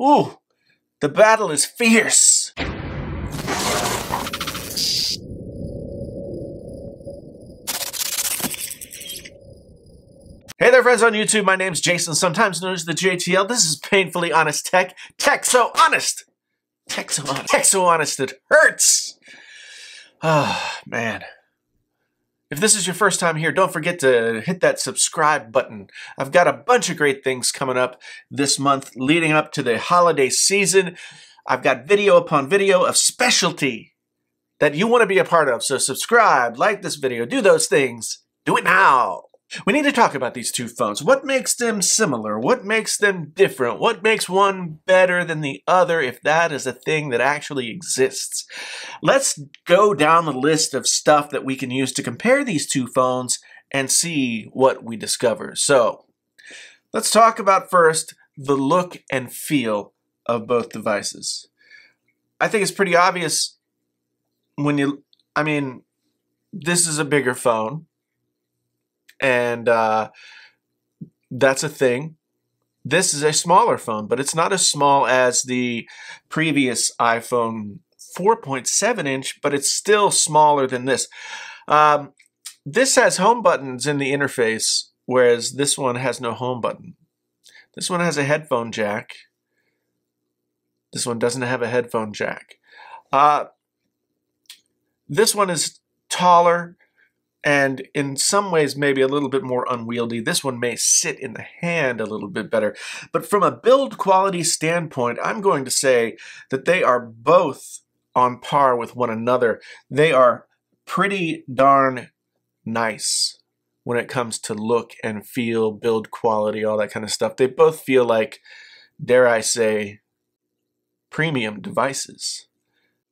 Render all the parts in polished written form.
Ooh, the battle is fierce. Hey there, friends on YouTube. My name's Jason, sometimes known as the JTL. This is Painfully Honest Tech. Tech so honest. Tech so honest. Tech so honest it hurts. Oh, man. If this is your first time here, don't forget to hit that subscribe button. I've got a bunch of great things coming up this month leading up to the holiday season. I've got video upon video of specialty that you want to be a part of. So subscribe, like this video, do those things. Do it now. We need to talk about these two phones. What makes them similar? What makes them different? What makes one better than the other, if that is a thing that actually exists? Let's go down the list of stuff that we can use to compare these two phones and see what we discover. So, let's talk about first the look and feel of both devices. I think it's pretty obvious when this is a bigger phone. And that's a thing. This is a smaller phone, but it's not as small as the previous iPhone 4.7 inch, but it's still smaller than this. This has home buttons in the interface, whereas this one has no home button. This one has a headphone jack. This one doesn't have a headphone jack. This one is taller, and in some ways, maybe a little bit more unwieldy. This one may sit in the hand a little bit better. But from a build quality standpoint, I'm going to say that they are both on par with one another. They are pretty darn nice when it comes to look and feel, build quality, all that kind of stuff. They both feel like, dare I say, premium devices.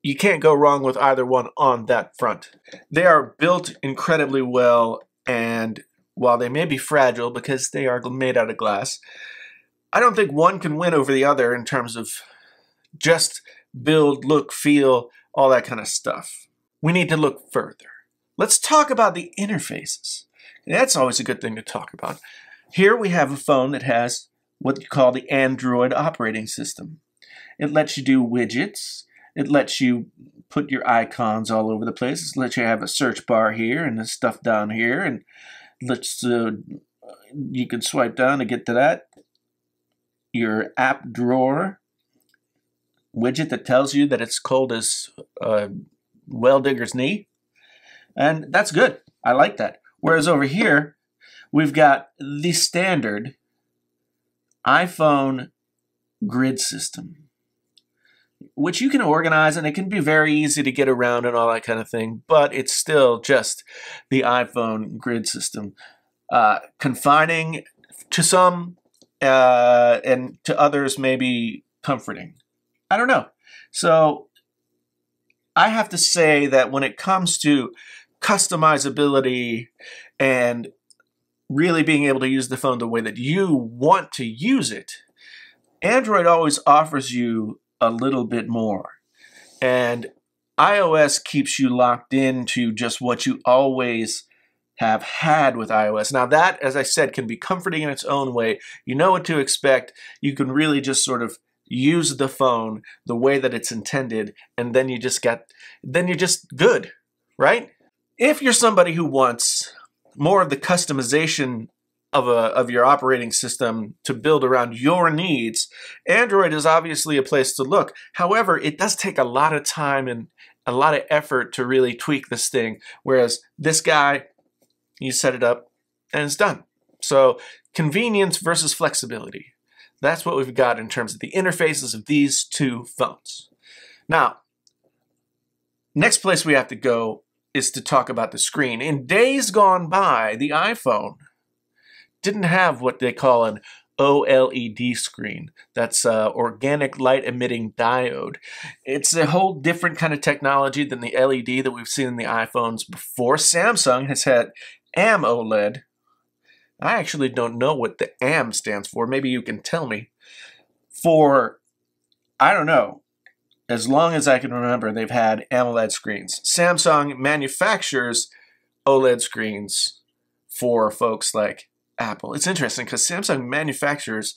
You can't go wrong with either one on that front. They are built incredibly well, and while they may be fragile because they are made out of glass, I don't think one can win over the other in terms of just build, look, feel, all that kind of stuff. We need to look further. Let's talk about the interfaces. That's always a good thing to talk about. Here we have a phone that has what you call the Android operating system. It lets you do widgets. It lets you put your icons all over the place. It lets you have a search bar here and the stuff down here, and lets you can swipe down to get to that. Your app drawer widget that tells you that it's cold as well digger's knee, and that's good. I like that. Whereas over here, we've got the standard iPhone grid system, which you can organize, and it can be very easy to get around and all that kind of thing, but it's still just the iPhone grid system. Confining to some, and to others maybe comforting. I don't know. So I have to say that when it comes to customizability and really being able to use the phone the way that you want to use it, Android always offers you a little bit more, and iOS keeps you locked into just what you always have had with iOS. Now that, as I said, can be comforting in its own way. You know what to expect. You can really just sort of use the phone the way that it's intended, and then you're just good, right? If you're somebody who wants more of the customization of your operating system to build around your needs, Android is obviously a place to look. However, it does take a lot of time and a lot of effort to really tweak this thing, whereas this guy, you set it up and it's done. So convenience versus flexibility. That's what we've got in terms of the interfaces of these two phones. Now, next place we have to go is to talk about the screen. In days gone by, the iPhone didn't have what they call an OLED screen. That's organic light emitting diode. It's a whole different kind of technology than the LED that we've seen in the iPhones before. Samsung has had AMOLED. I actually don't know what the AM stands for. Maybe you can tell me. For, I don't know, as long as I can remember, they've had AMOLED screens. Samsung manufactures OLED screens for folks like Apple. It's interesting because Samsung manufactures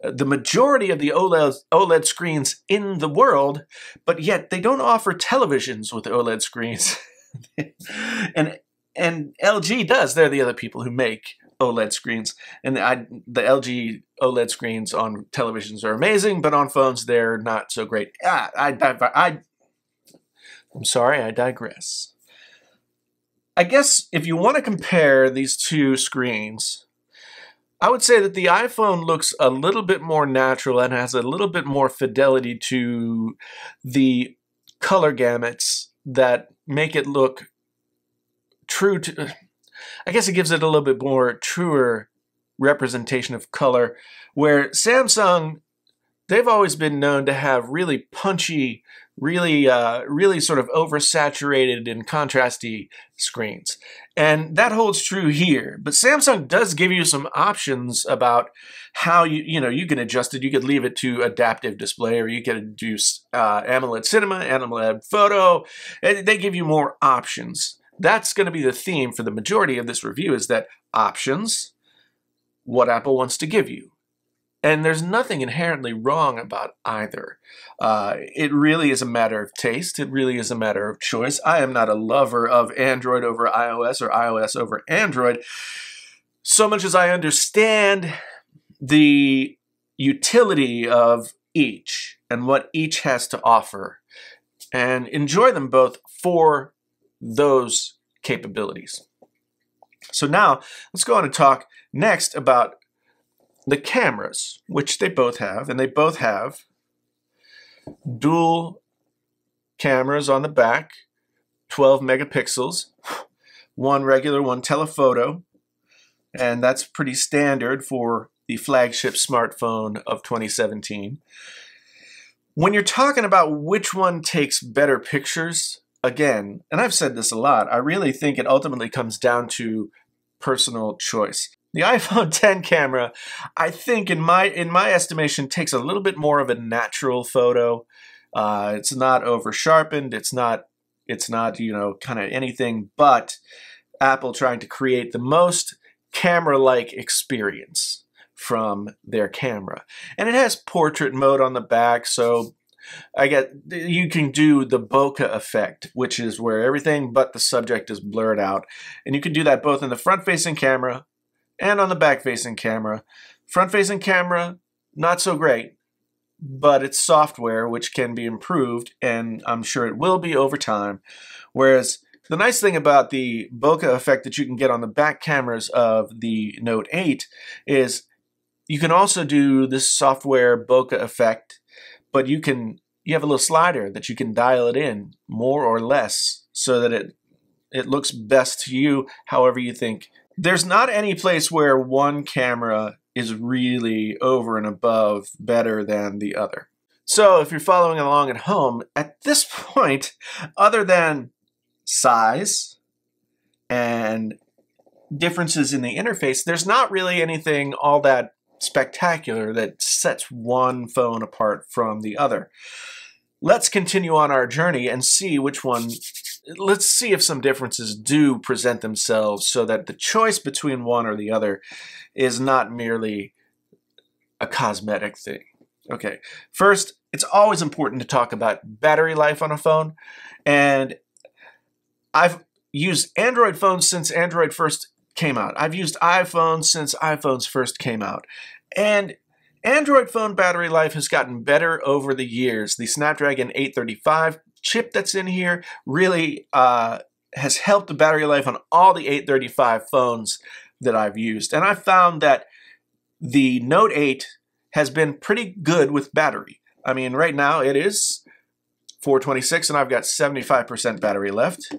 the majority of the OLED screens in the world, but yet they don't offer televisions with OLED screens. and LG does. They're the other people who make OLED screens. And the LG OLED screens on televisions are amazing, but on phones they're not so great. I'm sorry, I digress. I guess if you want to compare these two screens, I would say that the iPhone looks a little bit more natural and has a little bit more fidelity to the color gamuts that make it look true to, I guess it gives it a little bit more truer representation of color, where Samsung, they've always been known to have really punchy, really sort of oversaturated and contrasty screens. And that holds true here. But Samsung does give you some options about how you can adjust it. You could leave it to adaptive display, or you could do AMOLED Cinema, AMOLED Photo. And they give you more options. That's going to be the theme for the majority of this review, is that options, what Apple wants to give you. And there's nothing inherently wrong about either. It really is a matter of taste. It really is a matter of choice. I am not a lover of Android over iOS or iOS over Android, so much as I understand the utility of each and what each has to offer, and enjoy them both for those capabilities. So now let's go on and talk next about the cameras, which they both have, and they both have dual cameras on the back, 12 megapixels, one regular, one telephoto, and that's pretty standard for the flagship smartphone of 2017. When you're talking about which one takes better pictures, again, and I've said this a lot, I really think it ultimately comes down to personal choice. The iPhone X camera, I think, in my estimation, takes a little bit more of a natural photo. It's not over sharpened. It's not kind of anything but Apple trying to create the most camera-like experience from their camera. And it has portrait mode on the back, so you can do the bokeh effect, which is where everything but the subject is blurred out. And you can do that both in the front-facing camera and on the back-facing camera. Front-facing camera, not so great, but it's software which can be improved, and I'm sure it will be over time. Whereas the nice thing about the bokeh effect that you can get on the back cameras of the Note 8 is you can also do this software bokeh effect, but you have a little slider that you can dial it in more or less so that it looks best to you however you think. There's not any place where one camera is really over and above better than the other. So if you're following along at home, at this point, other than size and differences in the interface, there's not really anything all that spectacular that sets one phone apart from the other. Let's continue on our journey and see which one. Let's see if some differences do present themselves so that the choice between one or the other is not merely a cosmetic thing. Okay, first, it's always important to talk about battery life on a phone. And I've used Android phones since Android first came out. I've used iPhones since iPhones first came out. And Android phone battery life has gotten better over the years. The Snapdragon 835 chip that's in here really has helped the battery life on all the 835 phones that I've used. And I found that the Note 8 has been pretty good with battery. I mean, right now it is 426 and I've got 75% battery left.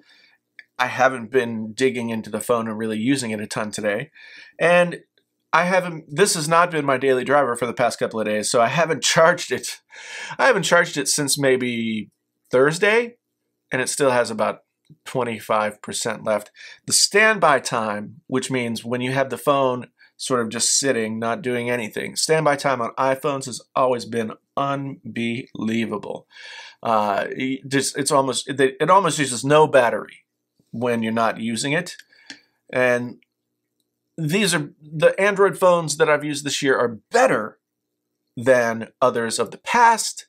I haven't been digging into the phone and really using it a ton today. And this has not been my daily driver for the past couple of days, so I haven't charged it. I haven't charged it since maybe Thursday, and it still has about 25% left. The standby time, which means when you have the phone sort of just sitting, not doing anything, standby time on iPhones has always been unbelievable. It almost uses no battery when you're not using it. And these are the Android phones that I've used this year are better than others of the past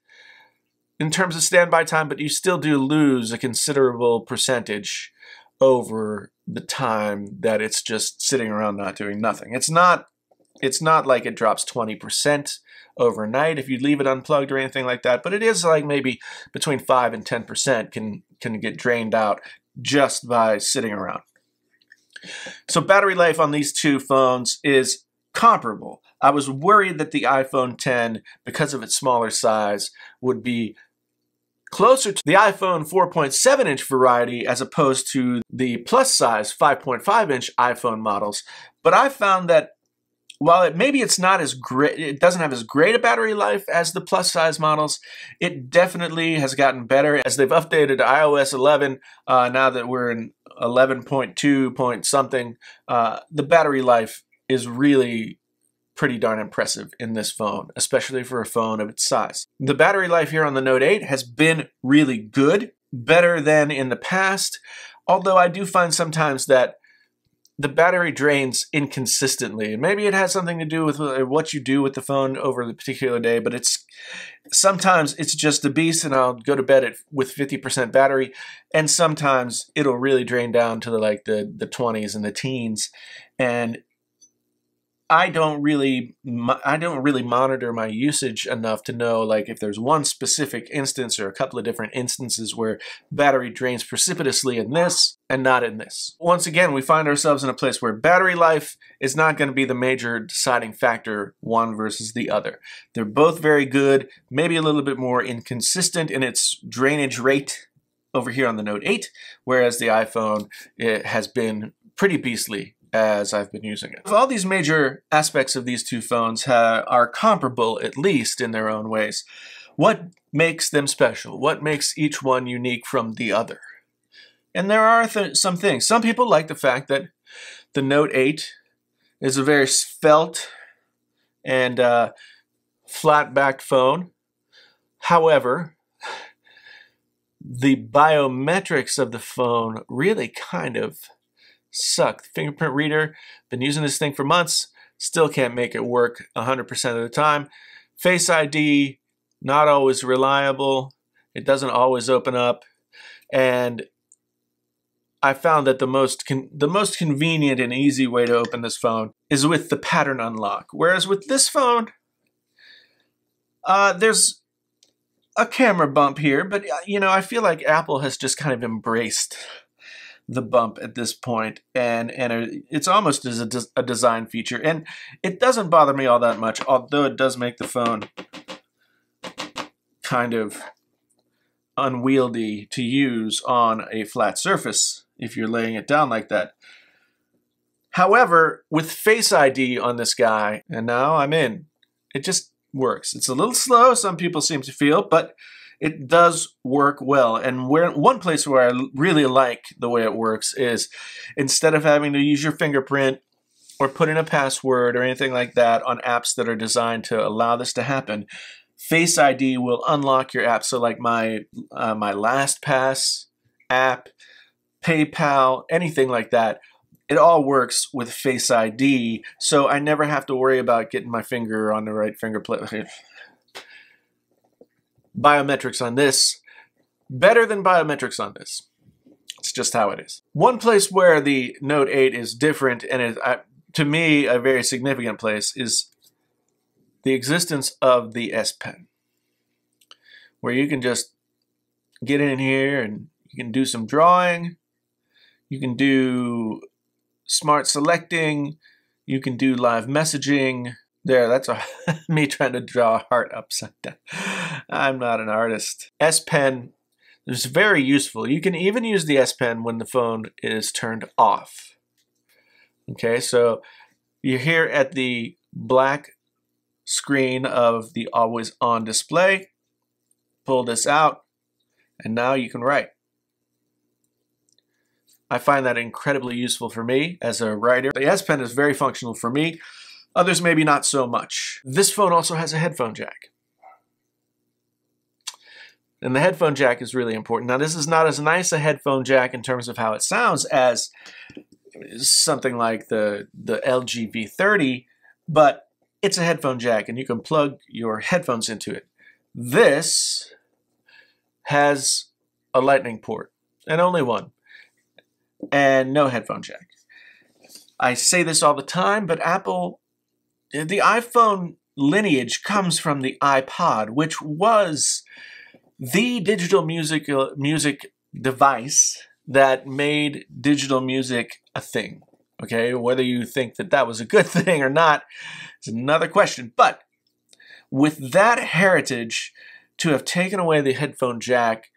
in terms of standby time, but you still do lose a considerable percentage over the time that it's just sitting around not doing nothing. It's not like it drops 20% overnight if you leave it unplugged or anything like that, but it is like maybe between 5 and 10% can get drained out just by sitting around. So battery life on these two phones is comparable. I was worried that the iPhone X, because of its smaller size, would be closer to the iPhone 4.7-inch variety as opposed to the plus size 5.5-inch iPhone models. But I found that while it's not as great, it doesn't have as great a battery life as the plus size models, it definitely has gotten better as they've updated to iOS 11. Now that we're in 11.2 point something, the battery life is really pretty darn impressive in this phone, especially for a phone of its size. The battery life here on the Note 8 has been really good, better than in the past, although I do find sometimes that the battery drains inconsistently. And maybe it has something to do with what you do with the phone over the particular day, but sometimes it's just a beast and I'll go to bed with 50% battery, and sometimes it'll really drain down to the 20s and the teens. And I don't really monitor my usage enough to know like if there's one specific instance or a couple of different instances where battery drains precipitously in this and not in this. Once again, we find ourselves in a place where battery life is not going to be the major deciding factor, one versus the other. They're both very good, maybe a little bit more inconsistent in its drainage rate over here on the Note 8, whereas the iPhone, it has been pretty beastly as I've been using it. All these major aspects of these two phones are comparable, at least in their own ways. What makes them special? What makes each one unique from the other? And there are some things. Some people like the fact that the Note 8 is a very svelte and flat-backed phone. However, the biometrics of the phone really kind of suck. The fingerprint reader, been using this thing for months, still can't make it work 100% of the time. Face ID, not always reliable. It doesn't always open up. And I found that the most convenient and easy way to open this phone is with the pattern unlock. Whereas with this phone, there's a camera bump here, but I feel like Apple has just kind of embraced the bump at this point, and it's almost as a design feature, and it doesn't bother me all that much, although it does make the phone kind of unwieldy to use on a flat surface if you're laying it down like that. However, with Face ID on this guy, and now I'm in, it just works. It's a little slow, some people seem to feel, but it does work well. And one place where I really like the way it works is instead of having to use your fingerprint or put in a password or anything like that on apps that are designed to allow this to happen, Face ID will unlock your app. So like my LastPass app, PayPal, anything like that, it all works with Face ID. So I never have to worry about getting my finger on the right finger plate. Biometrics on this, better than biometrics on this. It's just how it is. One place where the Note 8 is different, and is, to me, a very significant place, is the existence of the S Pen, where you can just get in here and you can do some drawing, you can do smart selecting, you can do live messaging. There, that's me trying to draw a heart upside down. I'm not an artist. S Pen is very useful. You can even use the S Pen when the phone is turned off. Okay, so you're here at the black screen of the always on display. Pull this out, and now you can write. I find that incredibly useful for me as a writer. The S Pen is very functional for me. Others maybe not so much. This phone also has a headphone jack. And the headphone jack is really important. Now, this is not as nice a headphone jack in terms of how it sounds as something like the LG V30, but it's a headphone jack, and you can plug your headphones into it. This has a lightning port, and only one, and no headphone jack. I say this all the time, but Apple, the iPhone lineage comes from the iPod, which was the digital music device that made digital music a thing. Okay, whether you think that that was a good thing or not is another question. But with that heritage, to have taken away the headphone jack,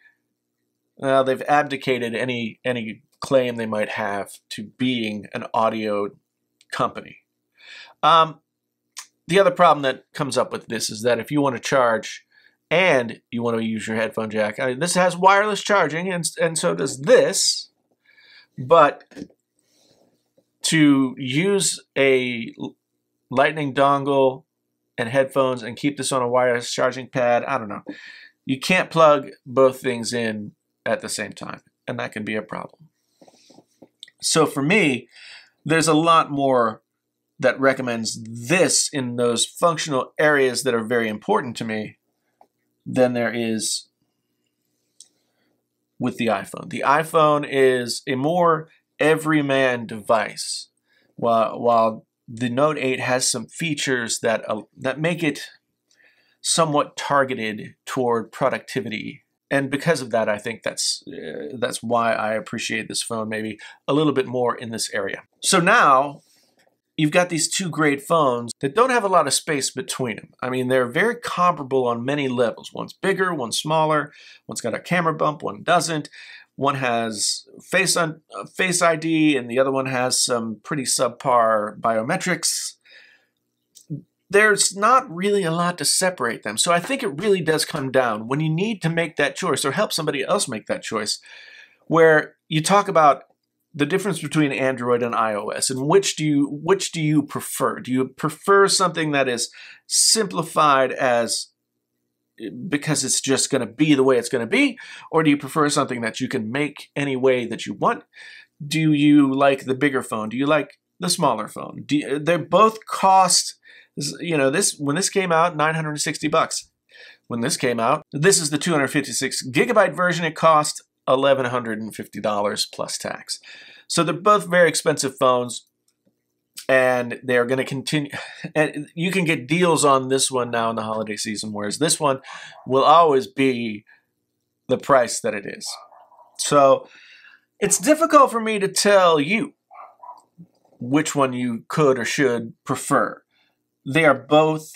well, they've abdicated any claim they might have to being an audio company. The other problem that comes up with this is that if you want to charge and you want to use your headphone jack, this has wireless charging, and so does this, but to use a lightning dongle and headphones and keep this on a wireless charging pad, I don't know. You can't plug both things in at the same time, and that can be a problem. So for me, there's a lot more that recommends this in those functional areas that are very important to me than there is with the iPhone. The iPhone is a more everyman device, while the Note 8 has some features that make it somewhat targeted toward productivity. And because of that, I think that's why I appreciate this phone maybe a little bit more in this area. So now you've got these two great phones that don't have a lot of space between them. I mean, they're very comparable on many levels. One's bigger, one's smaller, one's got a camera bump, one doesn't. One has Face ID, and the other one has some pretty subpar biometrics. There's not really a lot to separate them. So I think it really does come down when you need to make that choice or help somebody else make that choice, where you talk about the difference between Android and iOS, and which do you prefer? Do you prefer something that is simplified as because it's just going to be the way it's going to be, or do you prefer something that you can make any way that you want? Do you like the bigger phone? Do you like the smaller phone? They both cost, you know, when this came out, $960. When this came out, this is the 256 gigabyte version. It cost $1,150 plus tax. So they're both very expensive phones, and they're going to continue. And you can get deals on this one now in the holiday season, whereas this one will always be the price that it is. So it's difficult for me to tell you which one you could or should prefer. They are both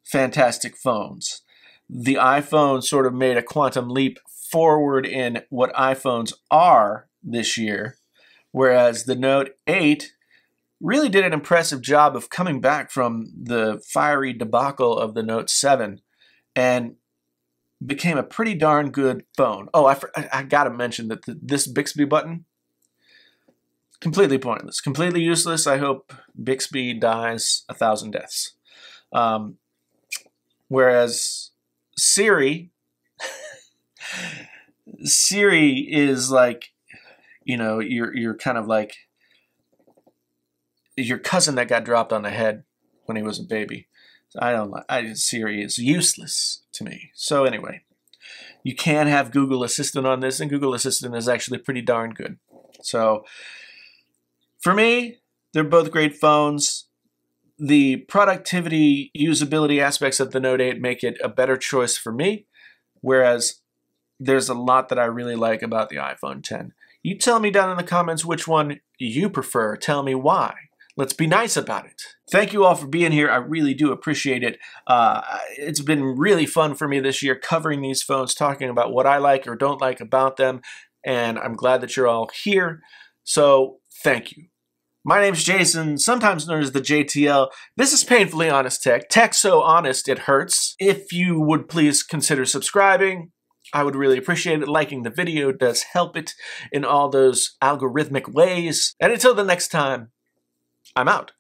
fantastic phones. The iPhone sort of made a quantum leap forward in what iPhones are this year, whereas the Note 8 really did an impressive job of coming back from the fiery debacle of the Note 7 and became a pretty darn good phone. Oh, I gotta mention that this Bixby button, completely pointless, completely useless. I hope Bixby dies 1,000 deaths. Whereas Siri is like, you know, you're kind of like your cousin that got dropped on the head when he was a baby. Siri is useless to me. So anyway, you can have Google Assistant on this, and Google Assistant is actually pretty darn good. So for me, they're both great phones. The productivity, usability aspects of the Note 8 make it a better choice for me, whereas there's a lot that I really like about the iPhone X. You tell me down in the comments which one you prefer. Tell me why. Let's be nice about it. Thank you all for being here. I really do appreciate it. It's been really fun for me this year covering these phones, talking about what I like or don't like about them, and I'm glad that you're all here. So thank you. My name's Jason, sometimes known as the JTL. This is Painfully Honest Tech. Tech so honest it hurts. If you would please consider subscribing, I would really appreciate it. Liking the video does help it in all those algorithmic ways. And until the next time, I'm out.